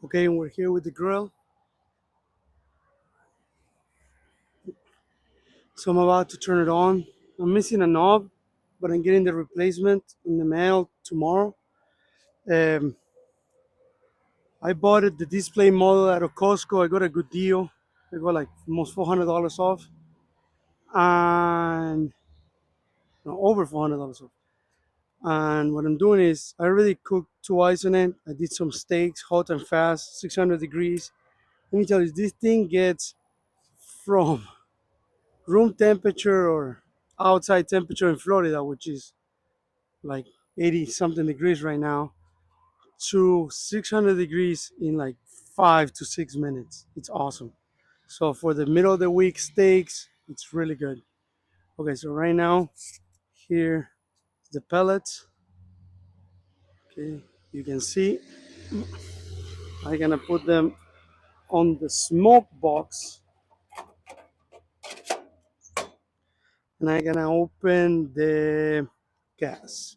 Okay, and we're here with the grill. So I'm about to turn it on. I'm missing a knob, but I'm getting the replacement in the mail tomorrow. Um, I bought it, the display model out of Costco. I got a good deal. I got like almost $400 off, and no, over $400 off. And what I'm doing is I already cooked 2 eyes on it. I did some steaks, hot and fast, 600 degrees. Let me tell you, this thing gets from room temperature or outside temperature in Florida, which is like 80 something degrees right now, to 600 degrees in like 5 to 6 minutes. It's awesome. So for the middle of the week steaks, it's really good. Okay, so right now, here the pellets. Okay, you can see I'm gonna put them on the smoke box, and I'm gonna open the gas.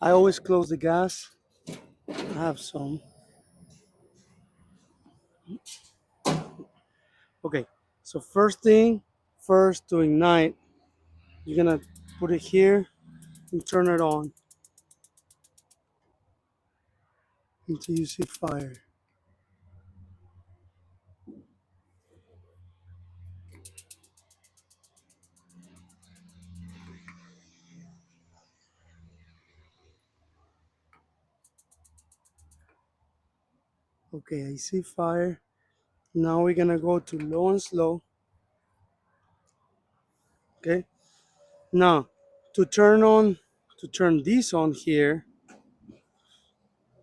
I always close the gas. I have some. Okay, so first thing first, to ignite, you're gonna put it here and turn it on until you see fire. Okay, I see fire. Now we're gonna go to low and slow. Okay, now to turn this on here,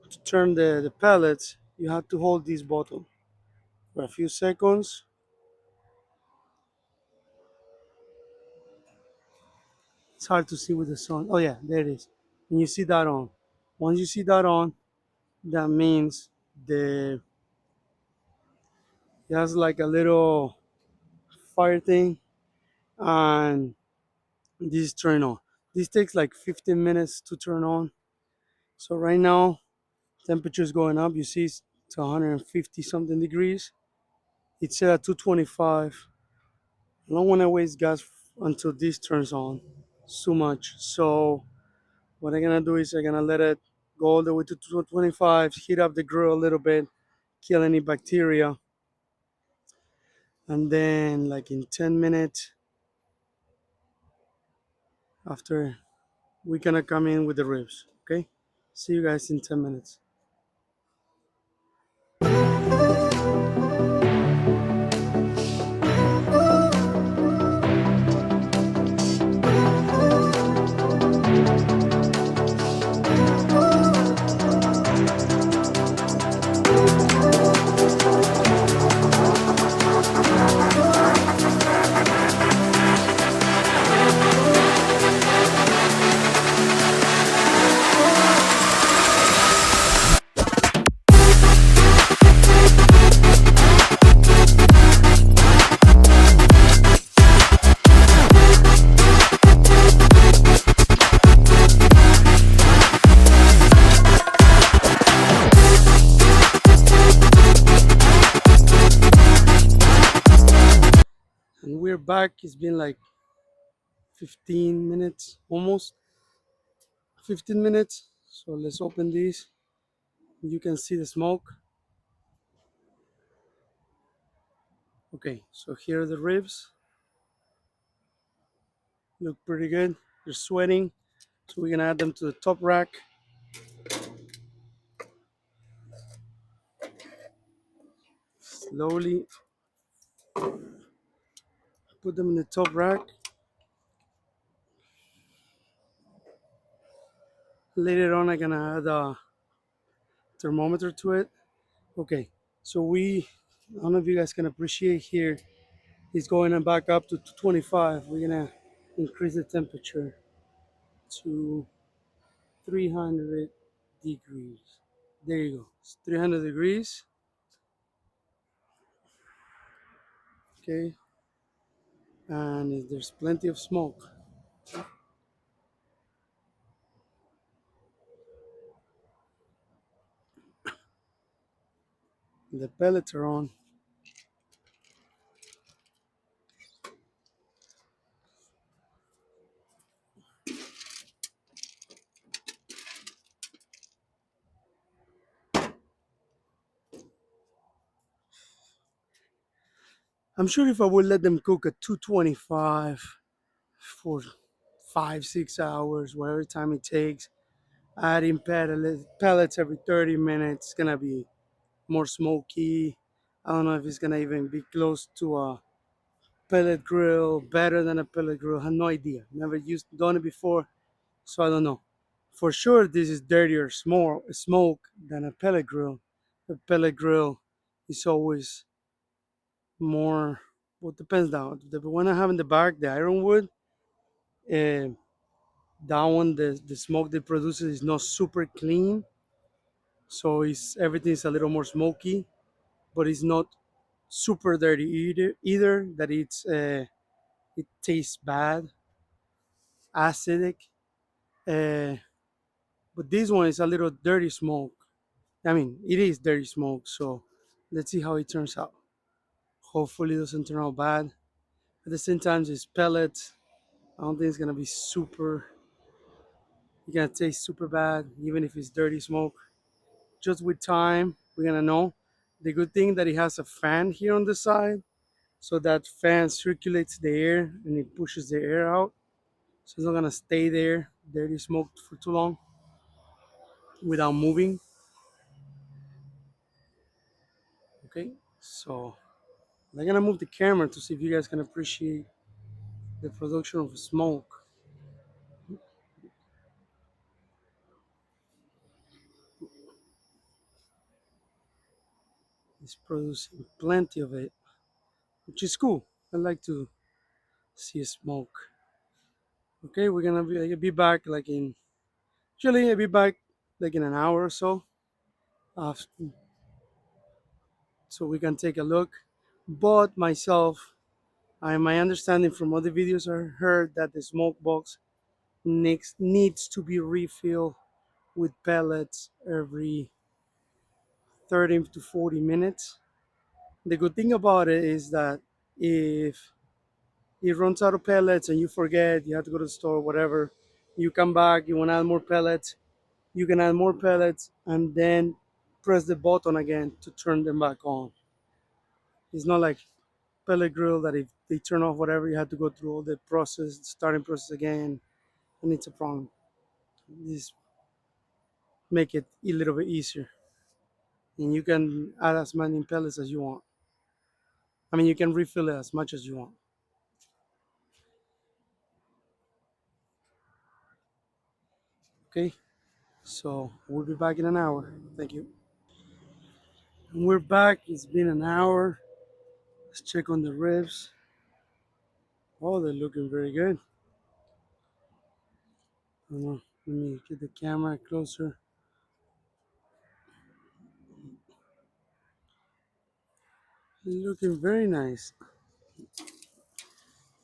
to turn the pellets, you have to hold this button for a few seconds. It's hard to see with the sun. Oh yeah, there it is. And you see that on. Once you see that on, that means the it has like a little fire thing, and this is turned on. This takes like 15 minutes to turn on. So right now, temperature is going up. You see it's to 150 something degrees. It's set at 225. I don't want to waste gas until this turns on so much. So what I'm gonna do is I'm gonna let it go all the way to 225, heat up the grill a little bit, kill any bacteria, and then like in 10 minutes after, we're gonna come in with the ribs. Okay, see you guys in 10 minutes. And we're back. It's been like 15 minutes, almost 15 minutes. So let's open these. You can see the smoke. Okay, so here are the ribs. Look pretty good. They're sweating. So we're gonna add them to the top rack. Slowly put them in the top rack. Later on, I'm gonna add a thermometer to it. Okay, so I don't know if you guys can appreciate here, it's going back up to 225. We're gonna increase the temperature to 300 degrees. There you go. It's 300 degrees. Okay, and there's plenty of smoke. The pellets are on. I'm sure if I would let them cook at 225 for 5, 6 hours, whatever time it takes, adding pellets every 30 minutes, it's gonna be more smoky. I don't know if it's gonna even be close to a pellet grill, better than a pellet grill. I have no idea. Never used done it before, so I don't know. For sure, this is dirtier smoke than a pellet grill. A pellet grill is always more. Well, depends now. The one I have in the back, the ironwood, uh, that one, the smoke they produces is not super clean, so it's everything's a little more smoky, but it's not super dirty either that it tastes bad, acidic. Uh, but this one is a little dirty smoke. I mean, it is dirty smoke, so let's see how it turns out. Hopefully, it doesn't turn out bad. At the same time, it's pellets. I don't think it's gonna be super. It's gonna taste super bad, even if it's dirty smoke. Just with time, we're gonna know. The good thing that it has a fan here on the side, so that fan circulates the air and it pushes the air out. So it's not gonna stay there, dirty smoked for too long without moving. Okay, so I'm gonna move the camera to see if you guys can appreciate the production of smoke. It's producing plenty of it, which is cool. I like to see smoke. Okay, we're gonna be back like in. Actually, I'll be back like in an hour or so, uh, so we can take a look. But myself, my understanding from other videos I heard that the smoke box needs to be refilled with pellets every 30 to 40 minutes. The good thing about it is that if it runs out of pellets and you forget, you have to go to the store, whatever, you come back, you want to add more pellets, you can add more pellets and then press the button again to turn them back on. It's not like pellet grill that if they turn off whatever, you have to go through all the process, starting process again, and it's a problem. This make it a little bit easier, and you can add as many pellets as you want. I mean, you can refill it as much as you want. Okay, so we'll be back in an hour. Thank you. And we're back. It's been an hour. Let's check on the ribs. Oh, they're looking very good. I don't know. Let me get the camera closer. They're looking very nice.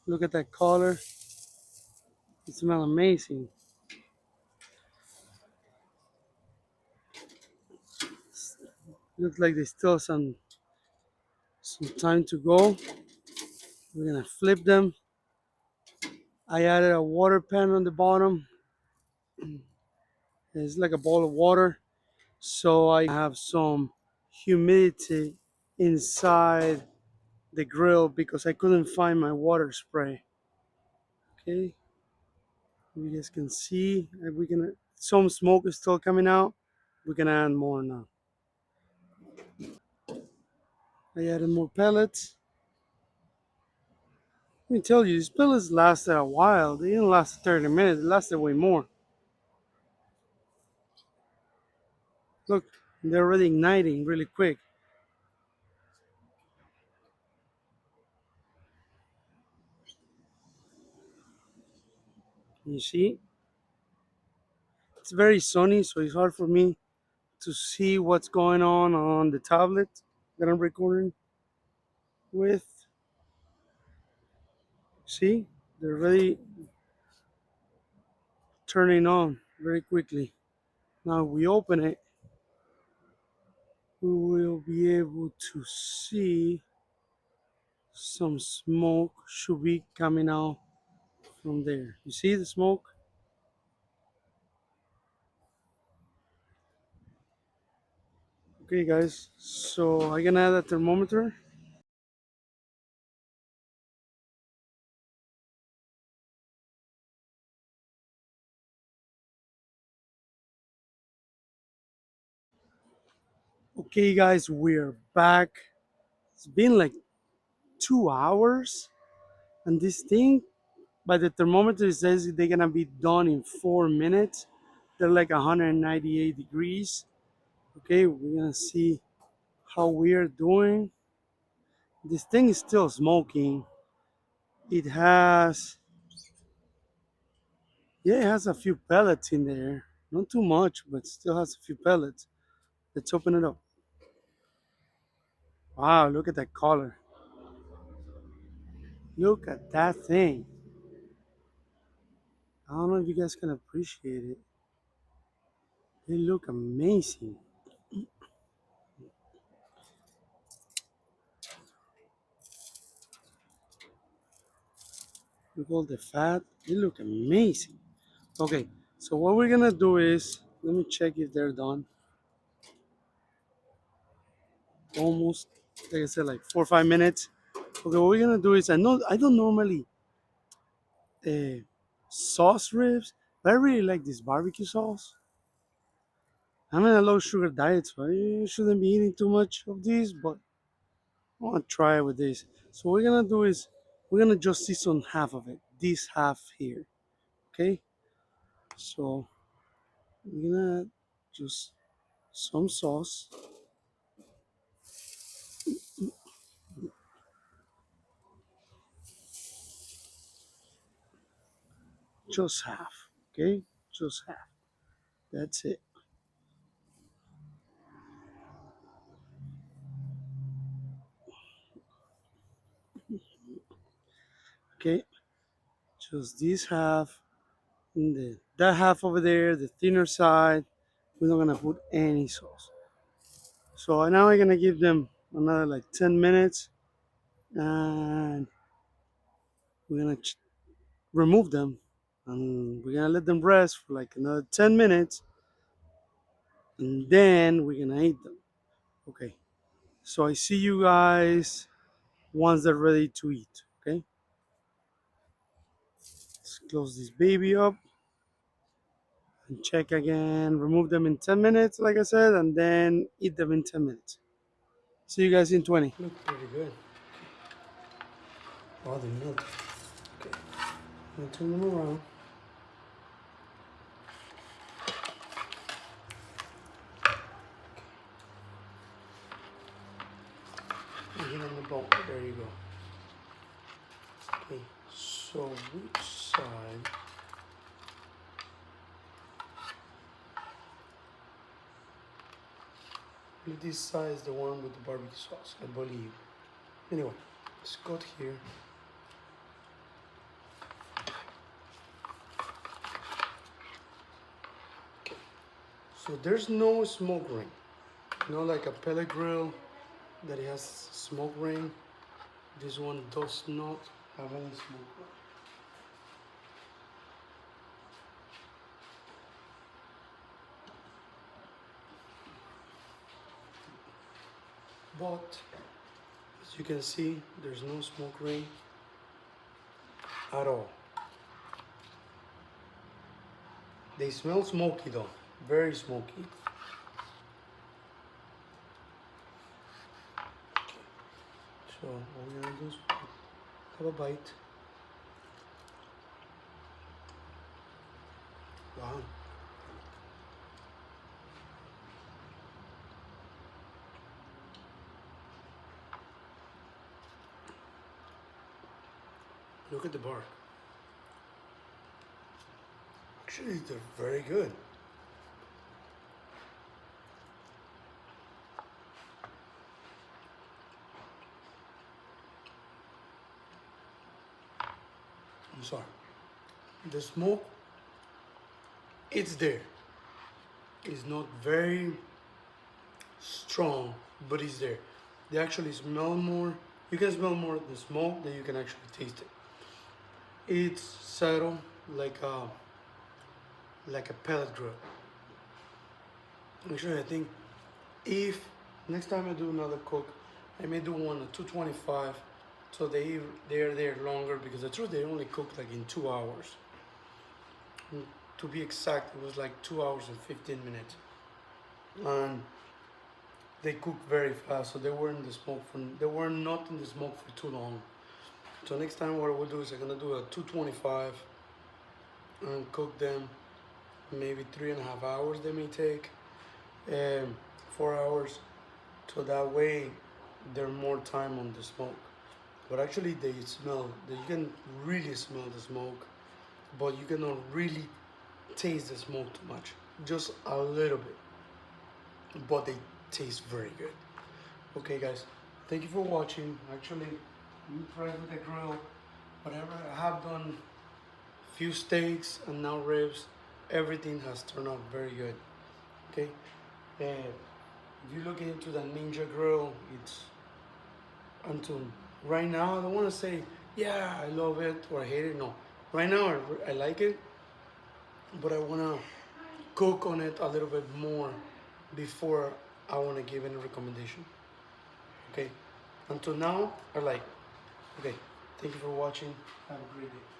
Look at that color. It smells amazing. Looks like there's still some time to go. We're gonna flip them. I added a water pan on the bottom. It's like a bowl of water, so I have some humidity inside the grill because I couldn't find my water spray. Okay, you guys can see we can some smoke is still coming out. We can add more now. I added more pellets. Let me tell you, these pellets lasted a while. They didn't last 30 minutes. They lasted way more. Look, they're already igniting really quick. You see, it's very sunny, so it's hard for me to see what's going on the tablet that I'm recording with. See, they're really turning on very quickly. Now we open it. we will be able to see some smoke should be coming out from there. You see the smoke? Okay guys, so I can add a thermometer. Okay guys, we're back. It's been like 2 hours, and this thing by the thermometer it says they're gonna be done in 4 minutes. They're like 198 degrees. Okay, we're gonna see how we're doing. This thing is still smoking. It has, yeah, it has a few pellets in there. Not too much, but still has a few pellets. Let's open it up. Wow, look at that color. Look at that thing. I don't know if you guys can appreciate it. They look amazing. Look all the fat. They look amazing. Okay, so what we're gonna do is, let me check if they're done. Almost, like I said, like 4 or 5 minutes. Okay, what we're gonna do is, I don't normally uh, sauce ribs, but I really like this barbecue sauce. I'm in a low sugar diet, so I shouldn't be eating too much of these, but I want to try it with this. So what we're gonna do is, we're gonna just season half of it, this half here, okay? So we're gonna just some sauce, just half, okay? Just half. That's it. Okay, just this half, and that half over there, the thinner side. We're not gonna put any sauce. So now I'm gonna give them another like 10 minutes, and we're gonna remove them, and we're gonna let them rest for like another 10 minutes, and then we're gonna eat them. Okay, so I see you guys once they're ready to eat. Okay, let's close this baby up and check again. Remove them in 10 minutes, like I said, and then eat them in 10 minutes. See you guys in 20. Look pretty good. Oh, they melted. Okay, I'm gonna turn them around. And hit on the bone. There you go. Okay, so which side? This side is the one with the barbecue sauce, I believe. Anyway, let's cut here. Okay, so there's no smoke ring. You know, like a pellet grill that it has smoke ring. This one does not have any smoke ring. But as you can see, there's no smoke ring at all. They smell smoky though, very smoky. So what we're gonna do is have a bite. Wow. Look at the bark. Actually, they're very good. I'm sorry. The smoke, it's there. It's not very strong, but it's there. They actually smell more. You can smell more the smoke than you can actually taste it. It's subtle, like a pellet grill. Actually, I think if next time I do another cook, I may do one at 225, so they're there longer because the truth they only cook like in 2 hours. To be exact, it was like 2 hours and 15 minutes, and they cook very fast, so they were not in the smoke for too long. So next time what I will do is I'm gonna do a 225 and cook them maybe 3.5 hours. They may take 4 hours, so that way they're more time on the smoke. But actually they smell. You can really smell the smoke, but you cannot really taste the smoke too much. Just a little bit, but they taste very good. Okay, guys, thank you for watching. Actually, you try with the grill. Whatever I have done, few steaks and now ribs. Everything has turned out very good. Okay, if you look into the Ninja grill, it's until right now. I don't want to say yeah I love it or I hate it. No, right now I like it, but I want to cook on it a little bit more before I want to give any recommendation. Okay, until now I like. Okay, thank you for watching. Have a great day.